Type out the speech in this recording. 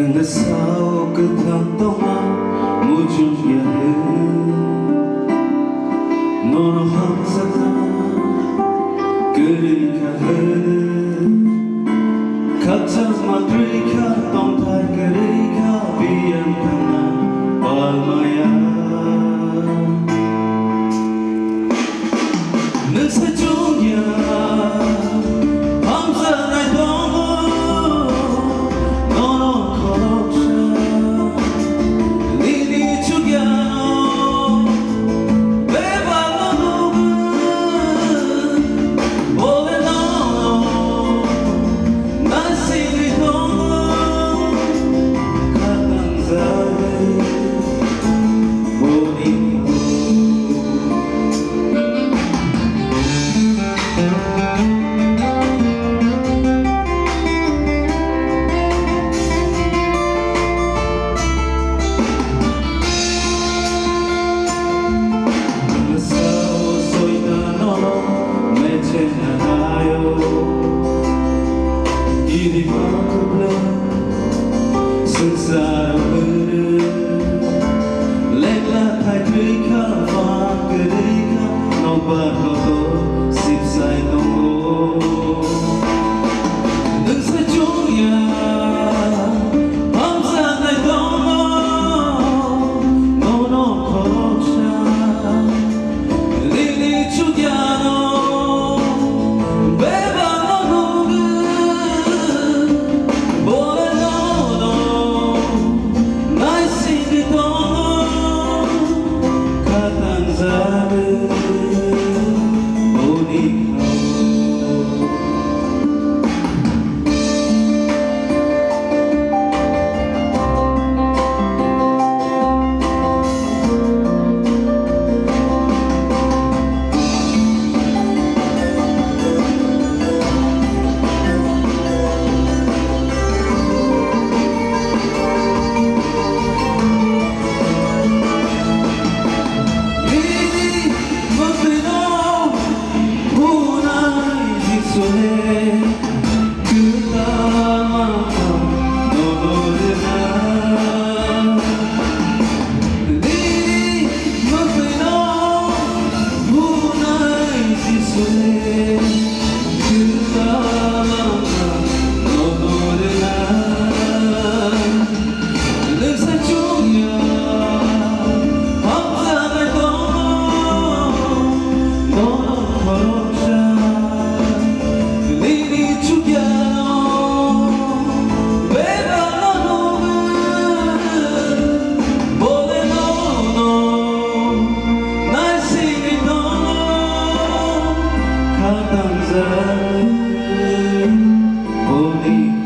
Nella sao che tanto ma mujunya non ho hamsata kerika kata madrika tontai kerika bian kana palmaya nsejunya Ini makhluk sengsara leklah hai mereka mereka nobar logo sip sai nogo dan sejauhnya hamza nai dono nono korosha lili chugyano Bonita